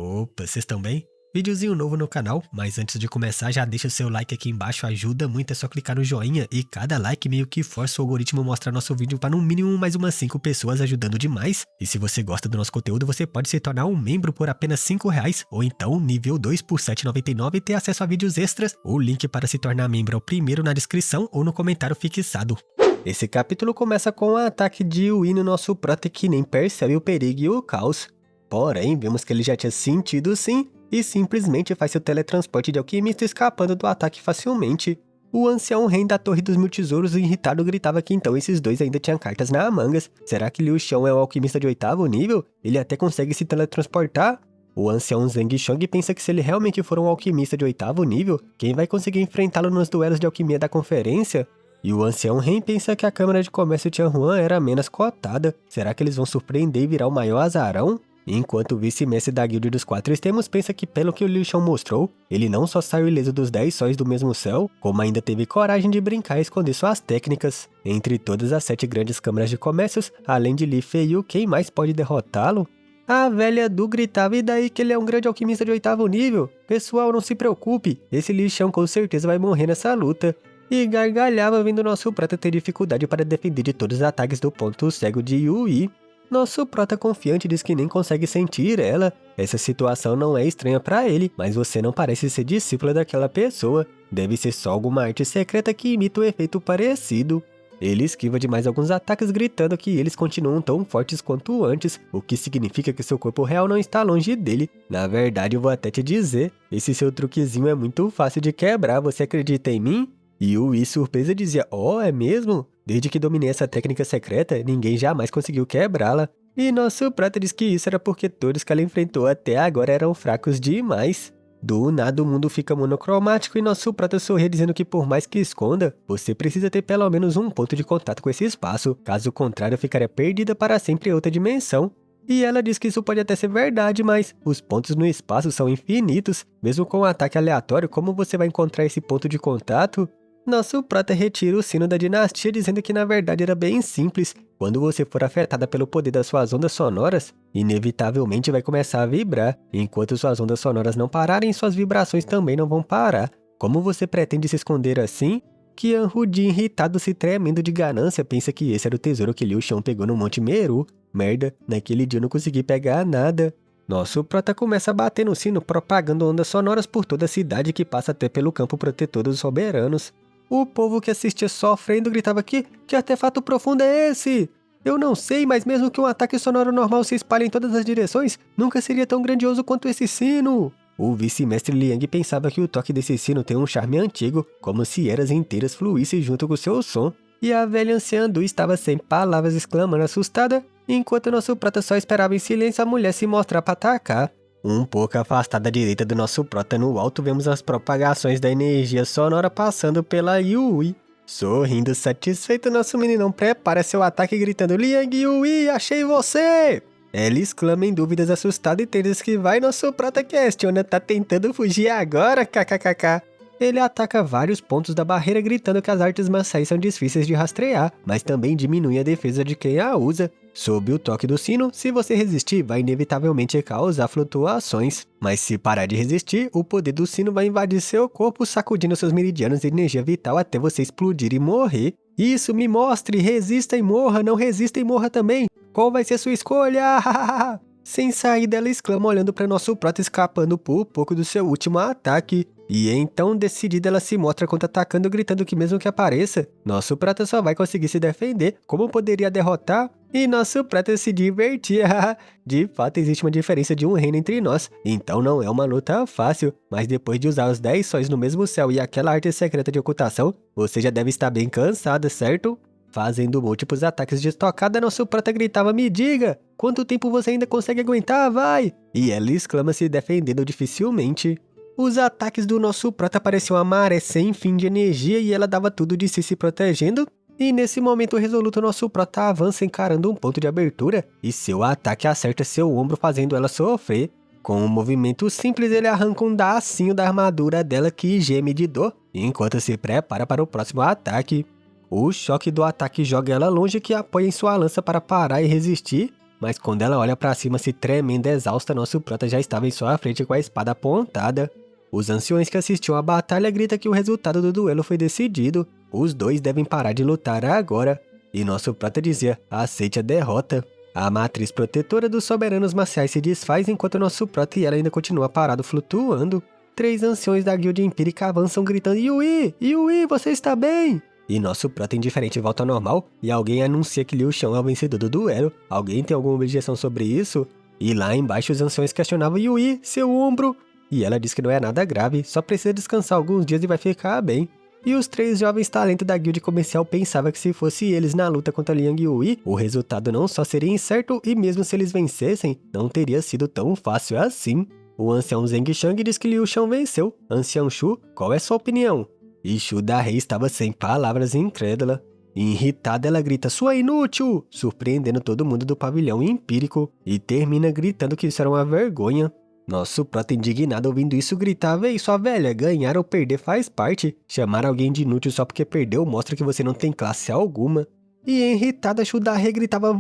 Opa, vocês estão bem? Videozinho novo no canal, mas antes de começar já deixa o seu like aqui embaixo, ajuda muito, é só clicar no joinha e cada like meio que força o algoritmo a mostrar nosso vídeo para no mínimo mais umas 5 pessoas, ajudando demais. E se você gosta do nosso conteúdo, você pode se tornar um membro por apenas R$ 5 ou então nível 2 por R$ 7,99 e ter acesso a vídeos extras. O link para se tornar membro é o primeiro na descrição ou no comentário fixado. Esse capítulo começa com o ataque de Yui no nosso prota que nem percebe o perigo e o caos. Porém, vemos que ele já tinha sentido sim, e simplesmente faz seu teletransporte de alquimista escapando do ataque facilmente. O ancião rei da Torre dos Mil Tesouros irritado gritava que então esses dois ainda tinham cartas na mangas. Será que Liu Xiong é um alquimista de 8º nível? Ele até consegue se teletransportar? O ancião Zhang Xiong pensa que se ele realmente for um alquimista de 8º nível, quem vai conseguir enfrentá-lo nos duelos de alquimia da conferência? E o ancião Ren pensa que a Câmara de Comércio Tianhuan era menos cotada. Será que eles vão surpreender e virar o maior azarão? Enquanto o vice-mestre da Guilda dos Quatro Extremos pensa que pelo que o Liu Xiong mostrou, ele não só saiu ileso dos 10 sóis do mesmo céu, como ainda teve coragem de brincar e esconder suas técnicas. Entre todas as 7 grandes câmaras de comércios, além de Li Feiyu, quem mais pode derrotá-lo? A velha Du gritava, e daí que ele é um grande alquimista de 8º nível? Pessoal, não se preocupe, esse Liu Xiong com certeza vai morrer nessa luta. E gargalhava vendo nosso prota ter dificuldade para defender de todos os ataques do ponto cego de Yui. Nosso prota confiante diz que nem consegue sentir ela. Essa situação não é estranha para ele, mas você não parece ser discípula daquela pessoa. Deve ser só alguma arte secreta que imita um efeito parecido. Ele esquiva de mais alguns ataques gritando que eles continuam tão fortes quanto antes, o que significa que seu corpo real não está longe dele. Na verdade, eu vou até te dizer, esse seu truquezinho é muito fácil de quebrar, você acredita em mim? E Yui, surpresa, dizia, é mesmo? Desde que dominei essa técnica secreta, ninguém jamais conseguiu quebrá-la. E nosso prata diz que isso era porque todos que ela enfrentou até agora eram fracos demais. Do nada o mundo fica monocromático e nosso prata sorri dizendo que por mais que esconda, você precisa ter pelo menos um ponto de contato com esse espaço, caso contrário ficaria perdida para sempre em outra dimensão. E ela diz que isso pode até ser verdade, mas os pontos no espaço são infinitos. Mesmo com um ataque aleatório, como você vai encontrar esse ponto de contato? Nosso prota retira o sino da dinastia dizendo que na verdade era bem simples. Quando você for afetada pelo poder das suas ondas sonoras, inevitavelmente vai começar a vibrar. Enquanto suas ondas sonoras não pararem, suas vibrações também não vão parar. Como você pretende se esconder assim? Qian Rudin, irritado se tremendo de ganância, pensa que esse era o tesouro que Liu Xiong pegou no Monte Meru. Merda, naquele dia eu não consegui pegar nada. Nosso prota começa a bater no sino propagando ondas sonoras por toda a cidade que passa até pelo campo protetor dos soberanos. O povo que assistia sofrendo gritava que artefato profundo é esse? Eu não sei, mas mesmo que um ataque sonoro normal se espalhe em todas as direções, nunca seria tão grandioso quanto esse sino. O vice-mestre Liang pensava que o toque desse sino tem um charme antigo, como se eras inteiras fluíssem junto com seu som. E a velha anciã Du estava sem palavras exclamando assustada, enquanto nosso prota só esperava em silêncio a mulher se mostrar para atacar. Um pouco afastada à direita do nosso prota no alto, vemos as propagações da energia sonora passando pela Yui. Sorrindo satisfeito, nosso meninão prepara seu ataque gritando, Liang Yui, achei você! Ela exclama em dúvidas assustada e tenta esquivar e nosso prota questiona, tá tentando fugir agora, kkkk. Ele ataca vários pontos da barreira gritando que as artes marciais são difíceis de rastrear, mas também diminui a defesa de quem a usa. Sob o toque do sino, se você resistir, vai inevitavelmente causar flutuações. Mas se parar de resistir, o poder do sino vai invadir seu corpo, sacudindo seus meridianos de energia vital até você explodir e morrer. Isso, me mostre, resista e morra, não resista e morra também. Qual vai ser sua escolha? Sem saída, ela exclama olhando para nosso prota escapando por pouco do seu último ataque. E então, decidida, ela se mostra contra-atacando, gritando que mesmo que apareça, nosso prata só vai conseguir se defender. Como poderia derrotar? E nosso prata se divertia. De fato, existe uma diferença de um reino entre nós, então não é uma luta fácil. Mas depois de usar os 10 sóis no mesmo céu e aquela arte secreta de ocultação, você já deve estar bem cansada, certo? Fazendo múltiplos ataques de estocada, nosso prata gritava, me diga, quanto tempo você ainda consegue aguentar, vai? E ela exclama se defendendo dificilmente. Os ataques do nosso prota pareciam uma maré sem fim de energia e ela dava tudo de si se protegendo. E nesse momento resoluto nosso prota avança encarando um ponto de abertura e seu ataque acerta seu ombro fazendo ela sofrer. Com um movimento simples ele arranca um dacinho da armadura dela que geme de dor, enquanto se prepara para o próximo ataque. O choque do ataque joga ela longe que apoia em sua lança para parar e resistir. mas quando ela olha pra cima se tremendo exausta, nosso prota já estava em sua frente com a espada apontada. Os anciões que assistiam à batalha gritam que o resultado do duelo foi decidido. Os dois devem parar de lutar agora. E nosso prota dizia, aceite a derrota. A matriz protetora dos soberanos marciais se desfaz enquanto nosso prota e ela ainda continua parado flutuando. 3 anciões da guilda empírica avançam gritando, Yui, Yui, você está bem? E nosso prota indiferente volta ao normal e alguém anuncia que Liu Xiong é o vencedor do duelo. Alguém tem alguma objeção sobre isso? E lá embaixo os anciões questionavam, Yui, seu ombro... E ela diz que não é nada grave, só precisa descansar alguns dias e vai ficar bem. E os 3 jovens talentos da guilda comercial pensavam que se fosse eles na luta contra Liang Yui, o resultado não só seria incerto e mesmo se eles vencessem, não teria sido tão fácil assim. O ancião Zheng Shang diz que Liu Xiong venceu. Ancião Shu, qual é sua opinião? E Shu da Rei estava sem palavras, incrédula. Irritada, ela grita, sua inútil! Surpreendendo todo mundo do pavilhão empírico. E termina gritando que isso era uma vergonha. Nosso prota indignado ouvindo isso gritava, ei, sua velha, ganhar ou perder faz parte. Chamar alguém de inútil só porque perdeu mostra que você não tem classe alguma. E irritada, Shu da Rei gritava,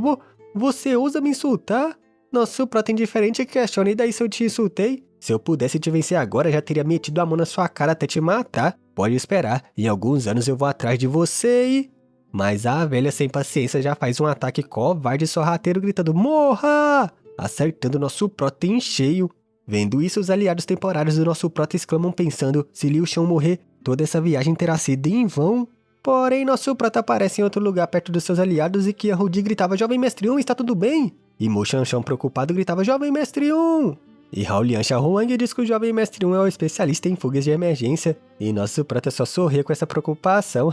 você ousa me insultar? Nosso prota indiferente questiona, e daí se eu te insultei? Se eu pudesse te vencer agora, já teria metido a mão na sua cara até te matar. Pode esperar, em alguns anos eu vou atrás de você e... Mas a velha sem paciência já faz um ataque covarde e sorrateiro gritando, morra! Acertando nosso prota em cheio. Vendo isso, os aliados temporários do nosso prota exclamam pensando, se Liu Xiong morrer, toda essa viagem terá sido em vão. Porém, nosso prota aparece em outro lugar perto dos seus aliados e Qian Rudi gritava, jovem mestre 1, está tudo bem? E Mo Shanshan preocupado gritava, jovem mestre 1! E Haolian Xiaohuang diz que o jovem mestre 1 é o especialista em fugas de emergência. E nosso prota só sorria com essa preocupação,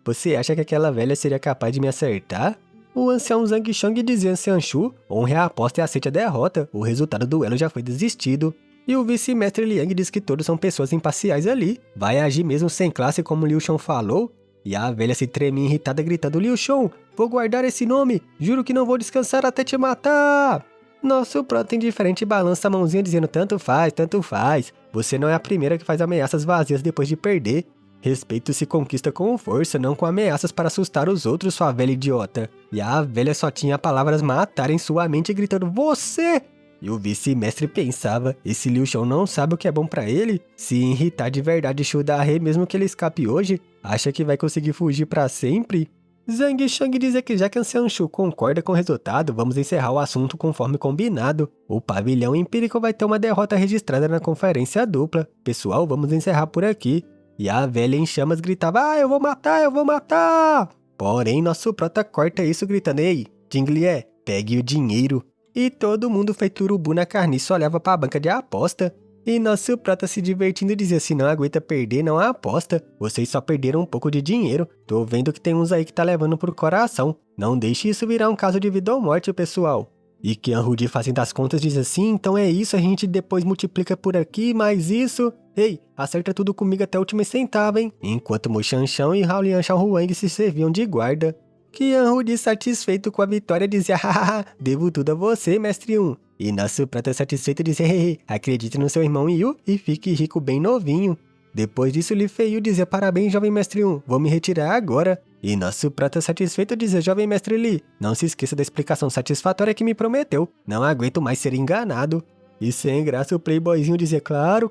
você acha que aquela velha seria capaz de me acertar? O ancião Zhang Shang dizia ancião Shu, honre a aposta e aceite a derrota, o resultado do duelo já foi desistido. E o vice-mestre Liang diz que todos são pessoas imparciais ali, vai agir mesmo sem classe como Liu Xiong falou. E a velha se treme irritada gritando, Liu Xiong, vou guardar esse nome, juro que não vou descansar até te matar. Nosso prota indiferente balança a mãozinha dizendo, tanto faz, você não é a primeira que faz ameaças vazias depois de perder. Respeito se conquista com força, não com ameaças para assustar os outros, sua velha idiota. E a velha só tinha palavras matar em sua mente gritando, você! E o vice-mestre pensava, esse Liu Xiong não sabe o que é bom pra ele? Se irritar de verdade Shu da Rei mesmo que ele escape hoje, acha que vai conseguir fugir pra sempre? Zhang Shang dizia que já que ancião Shu concorda com o resultado, vamos encerrar o assunto conforme combinado. O pavilhão empírico vai ter uma derrota registrada na conferência dupla. Pessoal, vamos encerrar por aqui. E a velha em chamas gritava, eu vou matar! Porém, nosso prota corta isso gritando, ei, Jinglié, pegue o dinheiro. E todo mundo feito urubu na carniça olhava para a banca de aposta. E nosso prota se divertindo dizia, se não aguenta perder, não há aposta. Vocês só perderam um pouco de dinheiro. Tô vendo que tem uns aí que tá levando pro coração. Não deixe isso virar um caso de vida ou morte, pessoal. E Qian Rudi fazendo as contas diz assim, então é isso, a gente depois multiplica por aqui, mais isso... Ei, acerta tudo comigo até o último centavo, hein? Enquanto Mo Shanshan e Haolian Xiaohuang se serviam de guarda. Qian Rudi, satisfeito com a vitória, dizia, hahaha, devo tudo a você, mestre 1. E nosso prata satisfeito dizia, hehe, acredite no seu irmão Yu e fique rico bem novinho. Depois disso, Li Feiyu dizia, parabéns, jovem mestre 1, vou me retirar agora. E nosso prata satisfeito dizia, jovem mestre Li, não se esqueça da explicação satisfatória que me prometeu, não aguento mais ser enganado. E sem graça o playboyzinho dizia, claro,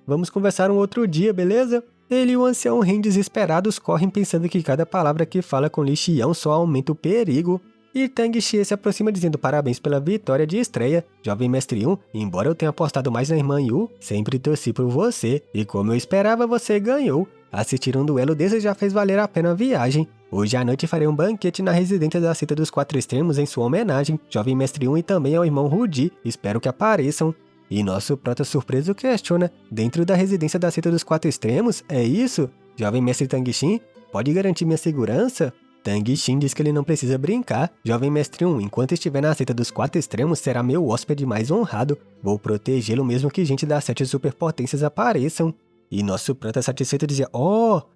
vamos conversar um outro dia, beleza? Ele e o ancião Ren desesperados correm pensando que cada palavra que fala com Li Xiang só aumenta o perigo. E Tang Xie se aproxima dizendo parabéns pela vitória de estreia. Jovem mestre 1, embora eu tenha apostado mais na irmã Yu, sempre torci por você. E como eu esperava, você ganhou. Assistir um duelo desse já fez valer a pena a viagem. Hoje à noite farei um banquete na residência da Seita dos Quatro Extremos em sua homenagem, Jovem Mestre 1 e também ao irmão Rudi, espero que apareçam. E nosso prota surpreso questiona, dentro da residência da Seita dos Quatro Extremos, é isso? Jovem Mestre Tang Xin, pode garantir minha segurança? Tang Xin diz que ele não precisa brincar. Jovem Mestre 1, enquanto estiver na Seita dos Quatro Extremos, será meu hóspede mais honrado. Vou protegê-lo mesmo que gente das 7 superpotências apareçam. E nosso prota satisfeito dizia,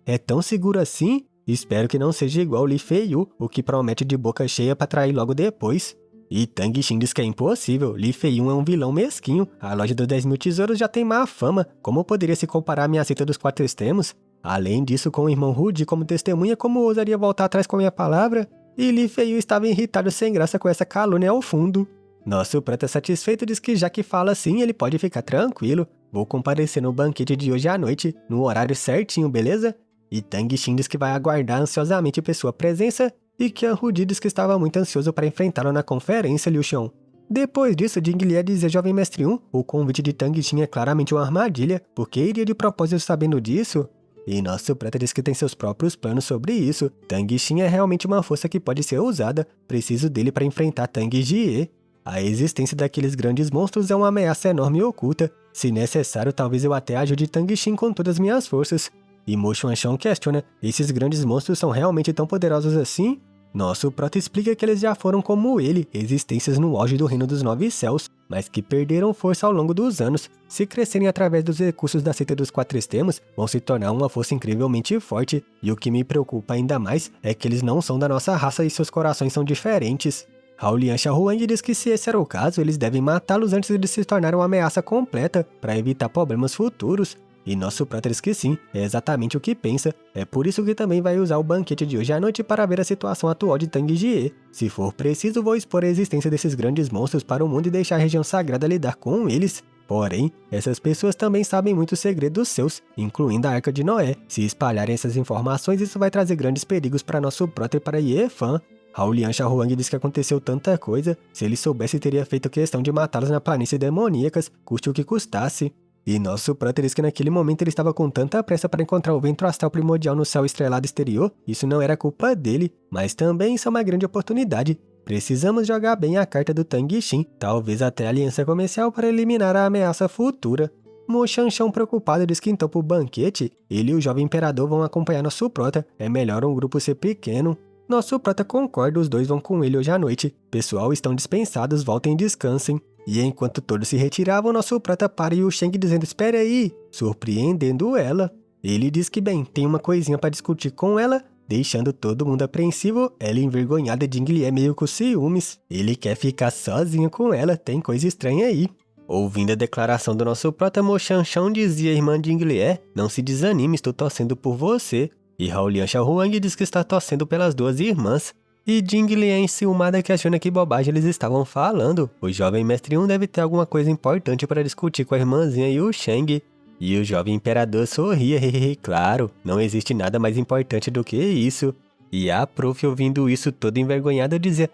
é tão seguro assim? Espero que não seja igual Li Feiyu, o que promete de boca cheia pra trair logo depois. E Tang Xin diz que é impossível, Li Feiyu é um vilão mesquinho, a loja dos 10.000 tesouros já tem má fama, como poderia se comparar à minha Seita dos Quatro Extremos? Além disso, com o irmão Rudi como testemunha, como ousaria voltar atrás com a minha palavra? E Li Feiyu estava irritado sem graça com essa calúnia ao fundo. Nosso prata satisfeito diz que já que fala assim, ele pode ficar tranquilo. Vou comparecer no banquete de hoje à noite, no horário certinho, beleza? E Tang Xin diz que vai aguardar ansiosamente por sua presença, e Qian Rudi diz que estava muito ansioso para enfrentá-lo na conferência, Liu Xiong. Depois disso, Jing Lié dizia Jovem Mestre 1, o convite de Tang Xin é claramente uma armadilha, porque iria de propósito sabendo disso? E nosso prata diz que tem seus próprios planos sobre isso. Tang Xin é realmente uma força que pode ser usada, preciso dele para enfrentar Tang Jie. A existência daqueles grandes monstros é uma ameaça enorme e oculta. Se necessário, talvez eu até ajude Tang Xin com todas as minhas forças. E Mo Xuanxiang questiona, esses grandes monstros são realmente tão poderosos assim? Nosso prota explica que eles já foram como ele, existências no auge do Reino dos Nove Céus, mas que perderam força ao longo dos anos. Se crescerem através dos recursos da seita dos Quatro Extremos, vão se tornar uma força incrivelmente forte. E o que me preocupa ainda mais é que eles não são da nossa raça e seus corações são diferentes. Haolian Xiaohuang diz que se esse era o caso, eles devem matá-los antes de se tornar uma ameaça completa, para evitar problemas futuros. E nosso prata diz que sim, é exatamente o que pensa. É por isso que também vai usar o banquete de hoje à noite para ver a situação atual de Tang Jie. Se for preciso, vou expor a existência desses grandes monstros para o mundo e deixar a região sagrada lidar com eles. Porém, essas pessoas também sabem muitos segredos seus, incluindo a Arca de Noé. Se espalharem essas informações, isso vai trazer grandes perigos para nosso prota e para Ye Fan. Haolian Xiaohuang diz que aconteceu tanta coisa, se ele soubesse teria feito questão de matá-los na planície demoníacas, custe o que custasse. E nosso prata diz que naquele momento ele estava com tanta pressa para encontrar o vento astral primordial no céu estrelado exterior, isso não era culpa dele, mas também isso é uma grande oportunidade. Precisamos jogar bem a carta do Tang Xin, talvez até a aliança comercial para eliminar a ameaça futura. Mo Xuanxiang preocupado diz que então pro banquete, ele e o jovem imperador vão acompanhar nosso prota, é melhor um grupo ser pequeno. Nosso prota concorda, os dois vão com ele hoje à noite. Pessoal, estão dispensados, voltem e descansem. E enquanto todos se retiravam, nosso prata para Yu Sheng dizendo espere aí, surpreendendo ela. Ele diz que bem, tem uma coisinha para discutir com ela, deixando todo mundo apreensivo, ela envergonhada de Jing Lié meio com ciúmes. Ele quer ficar sozinho com ela, tem coisa estranha aí. Ouvindo a declaração do nosso prota, Mo Xuanxiang dizia à irmã Jing Lié, não se desanime, estou torcendo por você. E Haolian Xiaohuang diz que está torcendo pelas duas irmãs. E Jing Lié enciumada questiona que bobagem eles estavam falando. O jovem mestre 1 deve ter alguma coisa importante para discutir com a irmãzinha Yu Sheng. E o jovem imperador sorria, hehehe, claro, não existe nada mais importante do que isso. E a prof ouvindo isso toda envergonhada dizia,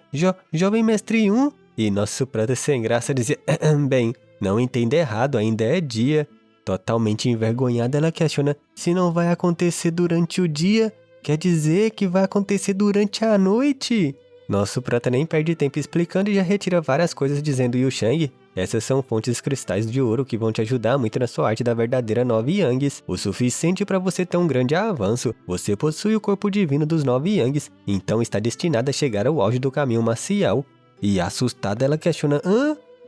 jovem mestre 1? E nosso prata sem graça dizia, bem, não entenda errado, ainda é dia. Totalmente envergonhada ela questiona, se não vai acontecer durante o dia... Quer dizer que vai acontecer durante a noite? Nosso prata nem perde tempo explicando e já retira várias coisas dizendo Yu Sheng. Essas são fontes cristais de ouro que vão te ajudar muito na sua arte da verdadeira 9 Yangs. O suficiente para você ter um grande avanço. Você possui o corpo divino dos 9 Yangs, então está destinada a chegar ao auge do caminho marcial. E assustada ela questiona,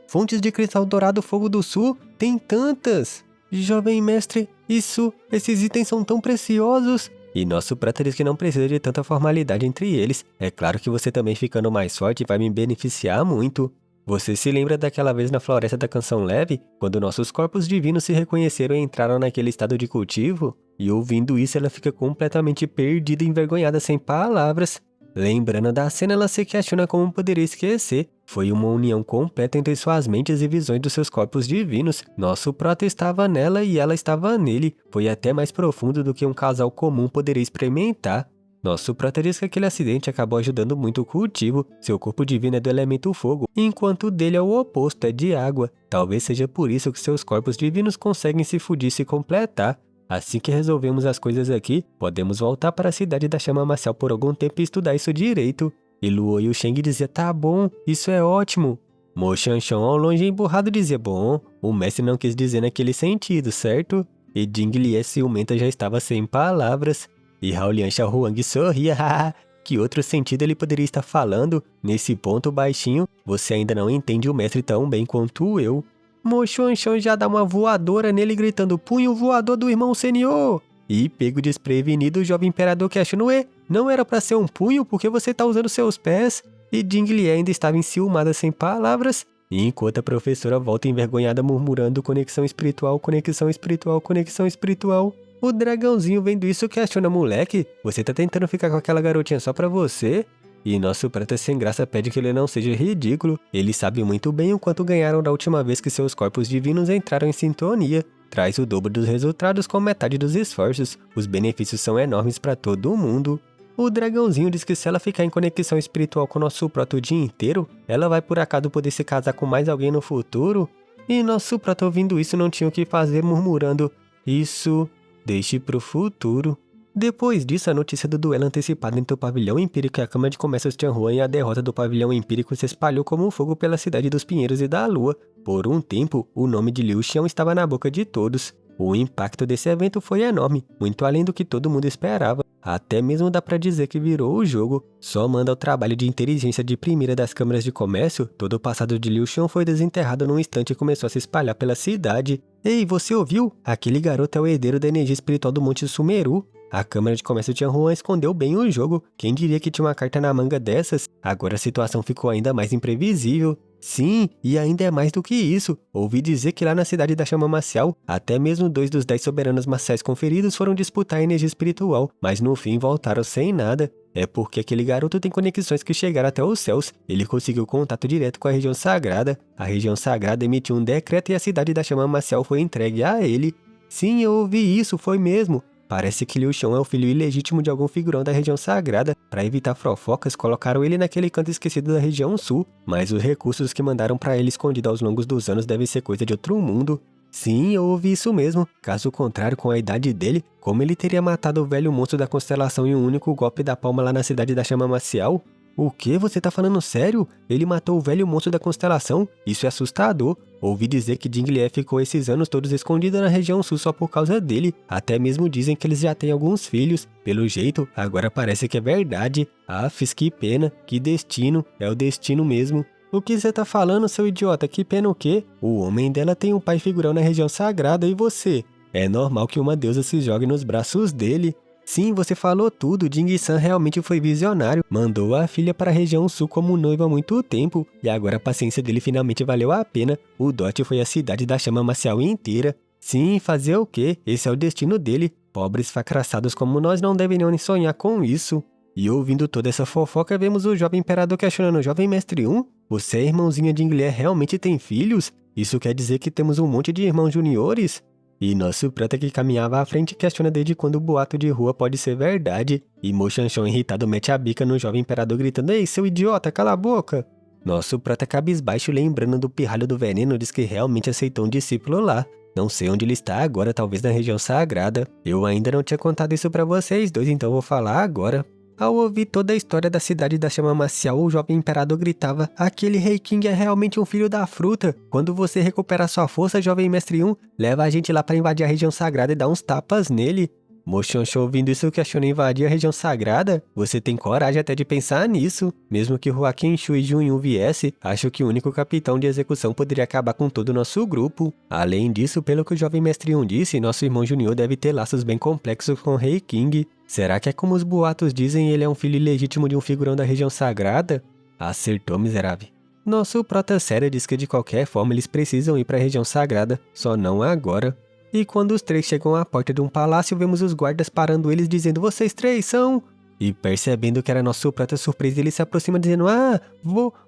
fontes de cristal dourado fogo do sul? Tem tantas! Jovem mestre, esses itens são tão preciosos! E nosso prata diz que não precisa de tanta formalidade entre eles. É claro que você também ficando mais forte vai me beneficiar muito. Você se lembra daquela vez na Floresta da Canção Leve? Quando nossos corpos divinos se reconheceram e entraram naquele estado de cultivo? E ouvindo isso ela fica completamente perdida e envergonhada sem palavras. Lembrando da cena, ela se questiona como poderia esquecer. Foi uma união completa entre suas mentes e visões dos seus corpos divinos. Nosso prota estava nela e ela estava nele. Foi até mais profundo do que um casal comum poderia experimentar. Nosso prota diz que aquele acidente acabou ajudando muito o cultivo. Seu corpo divino é do elemento fogo, enquanto o dele é o oposto, é de água. Talvez seja por isso que seus corpos divinos conseguem se fundir e se completar. Assim que resolvemos as coisas aqui, podemos voltar para a cidade da chama marcial por algum tempo e estudar isso direito. E Luo Yu Sheng dizia, tá bom, isso é ótimo. Mo Xuanxiang ao longe emburrado dizia, bom, o mestre não quis dizer naquele sentido, certo? E Jing Lié ciumenta já estava sem palavras. E Haolian Xiaohuang sorria, haha, que outro sentido ele poderia estar falando? Nesse ponto baixinho, você ainda não entende o mestre tão bem quanto eu. Mo Xuanxiang já dá uma voadora nele gritando, punho voador do irmão senhor! E pego desprevenido, o jovem imperador questiona, ué, não era pra ser um punho porque você tá usando seus pés? E Jing Lié ainda estava enciumada sem palavras, enquanto a professora volta envergonhada murmurando conexão espiritual, conexão espiritual, conexão espiritual. O dragãozinho vendo isso questiona, moleque, você tá tentando ficar com aquela garotinha só pra você? E nosso prata sem graça pede que ele não seja ridículo. Ele sabe muito bem o quanto ganharam da última vez que seus corpos divinos entraram em sintonia. Traz o dobro dos resultados com metade dos esforços. Os benefícios são enormes para todo mundo. O dragãozinho diz que se ela ficar em conexão espiritual com nosso prota o dia inteiro, ela vai por acaso poder se casar com mais alguém no futuro? E nosso prota ouvindo isso não tinha o que fazer, murmurando: isso deixe pro futuro. Depois disso, a notícia do duelo antecipado entre o pavilhão empírico e a Câmara de Comércio de Tianhuan e a derrota do pavilhão empírico se espalhou como fogo pela cidade dos Pinheiros e da Lua. Por um tempo, o nome de Liu Xiang estava na boca de todos. O impacto desse evento foi enorme, muito além do que todo mundo esperava. Até mesmo dá pra dizer que virou o jogo. Só manda o trabalho de inteligência de primeira das câmaras de comércio, todo o passado de Liu Xiang foi desenterrado num instante e começou a se espalhar pela cidade. Ei, você ouviu? Aquele garoto é o herdeiro da energia espiritual do Monte Sumeru. A Câmara de Comércio de Tianhuan escondeu bem o jogo. Quem diria que tinha uma carta na manga dessas? Agora a situação ficou ainda mais imprevisível. Sim, e ainda é mais do que isso. Ouvi dizer que lá na cidade da Chama Marcial, até mesmo 2 dos 10 soberanos marciais conferidos foram disputar a energia espiritual, mas no fim voltaram sem nada. É porque aquele garoto tem conexões que chegaram até os céus. Ele conseguiu contato direto com a região sagrada. A região sagrada emitiu um decreto e a cidade da Chama Marcial foi entregue a ele. Sim, eu ouvi isso, foi mesmo. Parece que Liu Xiang é o filho ilegítimo de algum figurão da região sagrada. Para evitar fofocas, colocaram ele naquele canto esquecido da região sul. Mas os recursos que mandaram para ele escondido aos longos dos anos devem ser coisa de outro mundo. Sim, eu ouvi isso mesmo. Caso contrário, com a idade dele, como ele teria matado o velho monstro da constelação em um único golpe da palma lá na cidade da Chama Marcial? O que? Você tá falando sério? Ele matou o velho monstro da constelação? Isso é assustador. Ouvi dizer que Jing Lié ficou esses anos todos escondido na região sul só por causa dele. Até mesmo dizem que eles já têm alguns filhos. Pelo jeito, agora parece que é verdade. Afis, que pena, que destino, é o destino mesmo. O que você tá falando, seu idiota? Que pena o quê? O homem dela tem um pai figurão na região sagrada e você? É normal que uma deusa se jogue nos braços dele. Sim, você falou tudo, Jing-san realmente foi visionário, mandou a filha para a região sul como noiva há muito tempo, e agora a paciência dele finalmente valeu a pena, o dote foi a cidade da Chama Marcial inteira. Sim, fazer o quê? Esse é o destino dele, pobres fracassados como nós não deveriam nem sonhar com isso. E ouvindo toda essa fofoca, vemos o jovem imperador questionando o jovem mestre 1, você é irmãozinha de Inglier realmente tem filhos? Isso quer dizer que temos um monte de irmãos juniores? E nosso prata que caminhava à frente questiona desde quando o boato de rua pode ser verdade. E Mo Shanshon irritado mete a bica no jovem imperador gritando: ei, seu idiota, cala a boca! Nosso prata cabisbaixo lembrando do pirralho do veneno diz que realmente aceitou um discípulo lá. Não sei onde ele está agora, talvez na região sagrada. Eu ainda não tinha contado isso pra vocês dois, então vou falar agora. Ao ouvir toda a história da cidade da Chama Marcial, o jovem imperador gritava: aquele Rei King é realmente um filho da fruta. Quando você recuperar sua força, jovem mestre 1, leva a gente lá pra invadir a região sagrada e dar uns tapas nele. Mo Shanshon ouvindo isso questionou invadir a região sagrada? Você tem coragem até de pensar nisso? Mesmo que Joaquim Shu e Jun Yun viesse, acho que o único capitão de execução poderia acabar com todo o nosso grupo. Além disso, pelo que o jovem mestre 1 disse, nosso irmão Junior deve ter laços bem complexos com o Rei King. Será que é como os boatos dizem, ele é um filho ilegítimo de um figurão da região sagrada? Acertou, miserável. Nosso prota sério diz que de qualquer forma eles precisam ir para a região sagrada, só não agora. E quando os três chegam à porta de um palácio, vemos os guardas parando eles dizendo: vocês três são... E percebendo que era nosso prata surpreso, ele se aproxima dizendo: ah,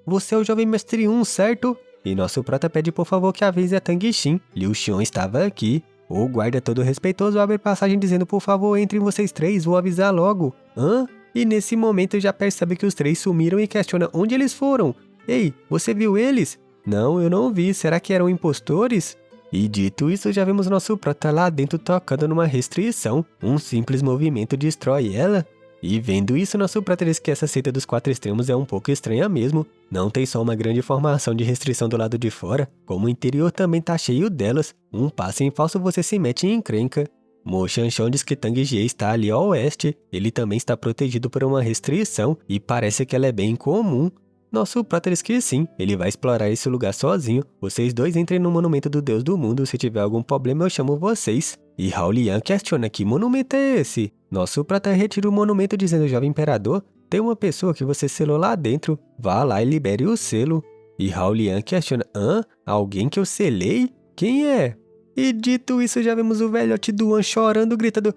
você é o jovem mestre 1, certo? E nosso prata pede por favor que avise a Tang Xin. Liu Xiong estava aqui. O guarda todo respeitoso abre passagem dizendo: por favor, entrem vocês três, vou avisar logo. Hã? E nesse momento já percebe que os três sumiram e questiona onde eles foram. Ei, você viu eles? Não, eu não vi, será que eram impostores? E dito isso, já vemos nosso prota lá dentro tocando numa restrição. Um simples movimento destrói ela. E vendo isso, nosso prata diz que essa seita dos 4 extremos é um pouco estranha mesmo. Não tem só uma grande formação de restrição do lado de fora, como o interior também tá cheio delas. Um passo em falso você se mete em encrenca. Mo Shanshon diz que Tang Jie está ali ao oeste. Ele também está protegido por uma restrição e parece que ela é bem comum. Nosso prata diz que sim, ele vai explorar esse lugar sozinho. Vocês dois entrem no monumento do Deus do Mundo, se tiver algum problema eu chamo vocês. E Hao Liang questiona: que monumento é esse? Nosso prata retira o monumento dizendo: jovem imperador, tem uma pessoa que você selou lá dentro, vá lá e libere o selo. E Hao Liang questiona: hã? Alguém que eu selei? Quem é? E dito isso já vemos o velhote do Wan chorando, gritando: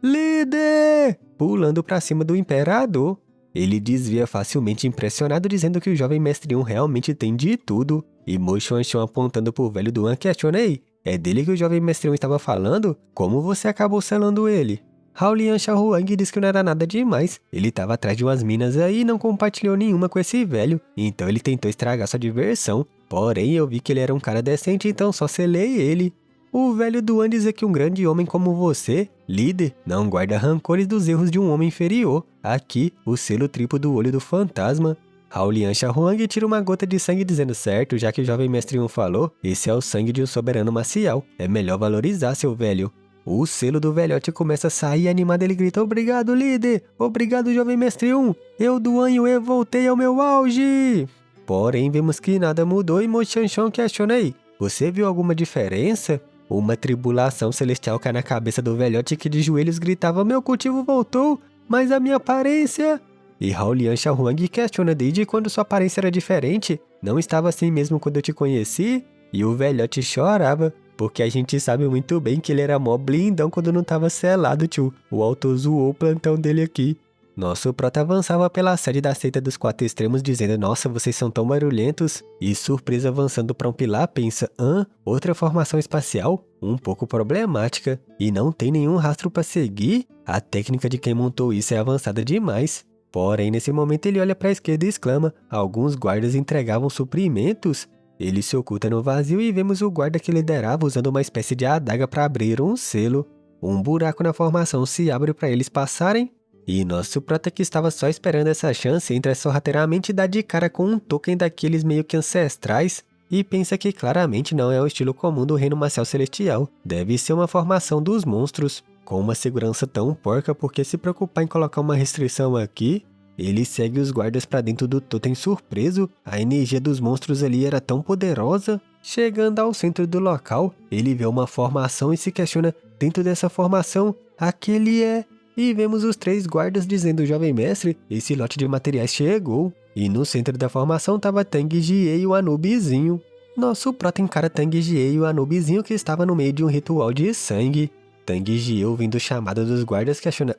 líder! Pulando pra cima do imperador. Ele desvia facilmente impressionado, dizendo que o jovem mestre 1 realmente tem de tudo. E Mo Xuanxun, apontando pro velho Duan, questiona: ei, é dele que o jovem mestre 1 estava falando? Como você acabou selando ele? Haolian Xiaohuang disse que não era nada demais. Ele estava atrás de umas minas aí e não compartilhou nenhuma com esse velho. Então ele tentou estragar sua diversão. Porém, eu vi que ele era um cara decente, então só selei ele. O velho Duan diz que um grande homem como você, líder, não guarda rancores dos erros de um homem inferior. Aqui, o selo triplo do olho do fantasma. Haolian Xiaohuang tira uma gota de sangue dizendo: certo, já que o jovem mestre 1 falou, esse é o sangue de um soberano marcial. É melhor valorizar, seu velho. O selo do velhote começa a sair animado, ele grita: obrigado, líder! Obrigado, jovem mestre 1! Eu, Duan Yue, voltei ao meu auge! Porém, vemos que nada mudou e Mo Xuanxun questiona: aí, você viu alguma diferença? Uma tribulação celestial cai na cabeça do velhote, que de joelhos gritava: meu cultivo voltou, mas a minha aparência... E Haolian Xiaohuang questiona: desde quando sua aparência era diferente? Não estava assim mesmo quando eu te conheci? E o velhote chorava, porque a gente sabe muito bem que ele era mó blindão quando não estava selado, tio. O autor zoou o plantão dele aqui. Nosso prota avançava pela sede da seita dos 4 extremos, dizendo: nossa, vocês são tão barulhentos. E surpresa, avançando para um pilar, pensa: outra formação espacial? Um pouco problemática. E não tem nenhum rastro para seguir? A técnica de quem montou isso é avançada demais. Porém, nesse momento ele olha para a esquerda e exclama: alguns guardas entregavam suprimentos? Ele se oculta no vazio e vemos o guarda que liderava usando uma espécie de adaga para abrir um selo. Um buraco na formação se abre para eles passarem. E nosso prota, que estava só esperando essa chance, entra sorrateiramente e dá de cara com um token daqueles meio que ancestrais. E pensa que claramente não é o estilo comum do reino marcial celestial. Deve ser uma formação dos monstros. Com uma segurança tão porca, por que se preocupar em colocar uma restrição aqui? Ele segue os guardas para dentro do totem surpreso. A energia dos monstros ali era tão poderosa. Chegando ao centro do local, ele vê uma formação e se questiona: dentro dessa formação, aquele é... E vemos os 3 guardas dizendo: jovem mestre, esse lote de materiais chegou. E no centro da formação estava Tang Jie e o Anubizinho. Nosso prota encara Tang Jie e o Anubizinho, que estava no meio de um ritual de sangue. Tang Jie, ouvindo o chamado dos guardas, questiona: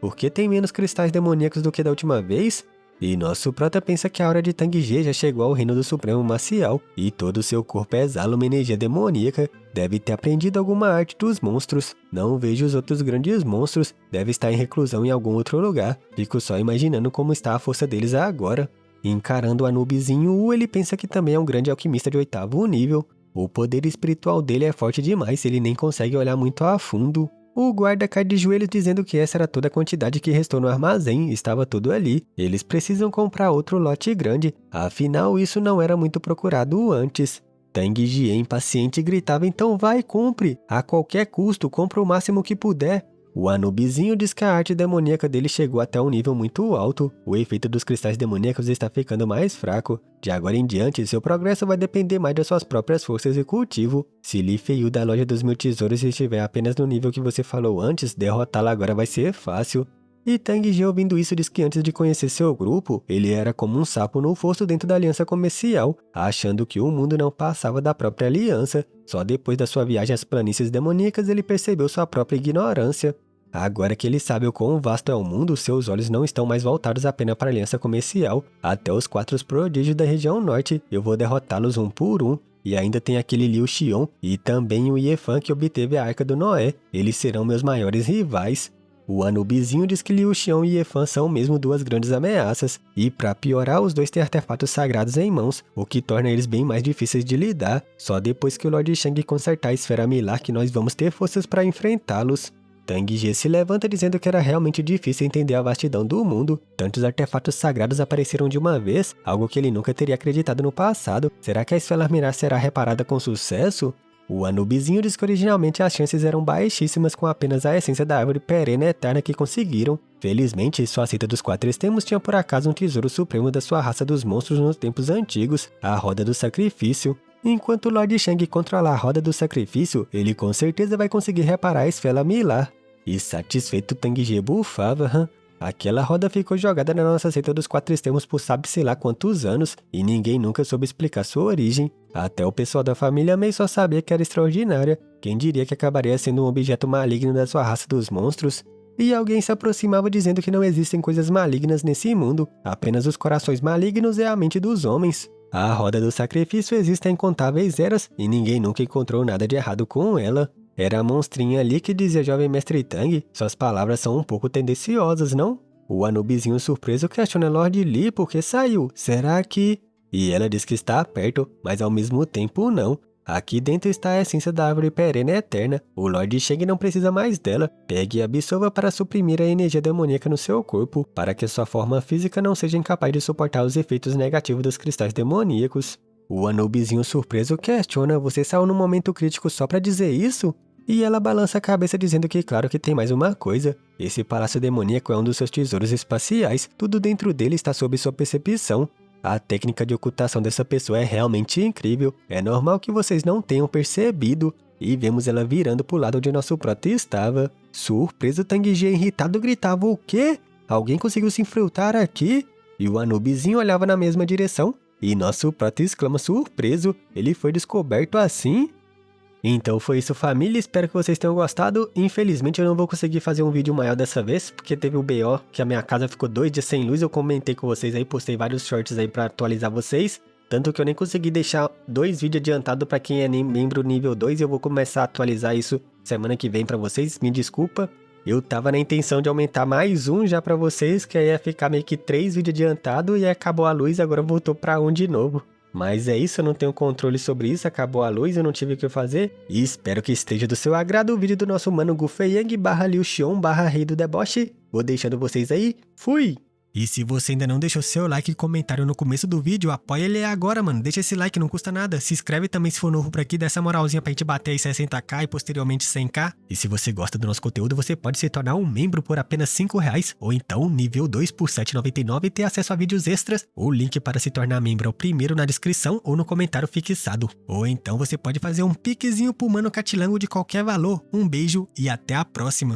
por que tem menos cristais demoníacos do que da última vez? E nosso prota pensa que a aura de Tang Jie já chegou ao reino do Supremo Marcial, e todo o seu corpo exala uma energia demoníaca. Deve ter aprendido alguma arte dos monstros. Não vejo os outros grandes monstros. Deve estar em reclusão em algum outro lugar. Fico só imaginando como está a força deles agora. Encarando o Anubizinho, ele pensa que também é um grande alquimista de 8º nível. O poder espiritual dele é forte demais, ele nem consegue olhar muito a fundo. O guarda cai de joelhos dizendo que essa era toda a quantidade que restou no armazém, estava tudo ali. Eles precisam comprar outro lote grande, afinal isso não era muito procurado antes. Tang Jie, impaciente, gritava: então vai, compre! A qualquer custo, compra o máximo que puder. O Anubizinho diz que a arte demoníaca dele chegou até um nível muito alto. O efeito dos cristais demoníacos está ficando mais fraco. De agora em diante, seu progresso vai depender mais das suas próprias forças e cultivo. Se Li Feiyu da loja dos 1000 tesouros estiver apenas no nível que você falou antes, derrotá-la agora vai ser fácil. E Tang Jie, ouvindo isso, diz que antes de conhecer seu grupo, ele era como um sapo no fosso dentro da aliança comercial, achando que o mundo não passava da própria aliança. Só depois da sua viagem às planícies demoníacas ele percebeu sua própria ignorância. Agora que ele sabe o quão vasto é o mundo, seus olhos não estão mais voltados apenas para a aliança comercial. Até os 4 prodígios da região norte, eu vou derrotá-los um por um. E ainda tem aquele Liu Xiong e também o Yefan, que obteve a Arca do Noé. Eles serão meus maiores rivais. O Anubizinho diz que Liu Xiong e Yefan são mesmo 2 grandes ameaças. E para piorar, os 2 têm artefatos sagrados em mãos, o que torna eles bem mais difíceis de lidar. Só depois que o Lord Shang consertar a esfera Milar que nós vamos ter forças para enfrentá-los. Tang Jie se levanta dizendo que era realmente difícil entender a vastidão do mundo. Tantos artefatos sagrados apareceram de uma vez, algo que ele nunca teria acreditado no passado. Será que a esfera Mirar será reparada com sucesso? O Anubizinho diz que originalmente as chances eram baixíssimas com apenas a essência da árvore perene eterna que conseguiram. Felizmente, sua seita dos 4 extremos tinha por acaso um tesouro supremo da sua raça dos monstros nos tempos antigos, a Roda do Sacrifício. Enquanto o Lord Shang controlar a Roda do Sacrifício, ele com certeza vai conseguir reparar a esfera Milar. E satisfeito, Tang Jie bufava: aquela roda ficou jogada na nossa seita dos 4 extremos por sabe-se lá quantos anos, e ninguém nunca soube explicar sua origem. Até o pessoal da família Mei só sabia que era extraordinária. Quem diria que acabaria sendo um objeto maligno da sua raça dos monstros? e alguém se aproximava dizendo que não existem coisas malignas nesse mundo, apenas os corações malignos e a mente dos homens. A roda do sacrifício existe há incontáveis eras e ninguém nunca encontrou nada de errado com ela. Era a monstrinha ali que dizia jovem mestre Tang. Suas palavras são um pouco tendenciosas, não? O Anubizinho surpreso questiona Lord Li por que saiu. Será que... E ela diz que está perto, mas ao mesmo tempo não. Aqui dentro está a essência da árvore perene eterna. O Lord Shang não precisa mais dela. Pegue e absorva para suprimir a energia demoníaca no seu corpo, para que sua forma física não seja incapaz de suportar os efeitos negativos dos cristais demoníacos. O Anubizinho surpreso questiona, você saiu num momento crítico só pra dizer isso? E ela balança a cabeça dizendo que claro que tem mais uma coisa. Esse palácio demoníaco é um dos seus tesouros espaciais, tudo dentro dele está sob sua percepção. A técnica de ocultação dessa pessoa é realmente incrível, é normal que vocês não tenham percebido. E vemos ela virando pro lado onde nosso prota estava. Surpreso, Tang Jie irritado gritava o quê? Alguém conseguiu se infiltrar aqui? E o Anubizinho olhava na mesma direção. E nosso prota exclama surpreso, ele foi descoberto assim? Então foi isso, família, espero que vocês tenham gostado. Infelizmente eu não vou conseguir fazer um vídeo maior dessa vez, porque teve o BO, que a minha casa ficou 2 dias sem luz. Eu comentei com vocês aí, postei vários shorts aí pra atualizar vocês. Tanto que eu nem consegui deixar 2 vídeos adiantados pra quem é membro nível 2. Eu vou começar a atualizar isso semana que vem pra vocês, me desculpa. Eu tava na intenção de aumentar mais um já pra vocês, que aí ia ficar meio que 3 vídeos adiantados e acabou a luz, agora voltou pra 1 de novo. Mas é isso, eu não tenho controle sobre isso, acabou a luz, eu não tive o que fazer. E espero que esteja do seu agrado o vídeo do nosso mano Gu Feiyang / Liu Xiong / Rei do Deboche. Vou deixando vocês aí, fui! E se você ainda não deixou seu like e comentário no começo do vídeo, apoia ele agora, mano. Deixa esse like, não custa nada. Se inscreve também se for novo por aqui, dá essa moralzinha pra gente bater aí 60k e posteriormente 100k. E se você gosta do nosso conteúdo, você pode se tornar um membro por apenas R$5, ou então nível 2 por R$7,99 e ter acesso a vídeos extras. O link para se tornar membro é o primeiro na descrição ou no comentário fixado. Ou então você pode fazer um piquezinho pro mano Catilango de qualquer valor. Um beijo e até a próxima.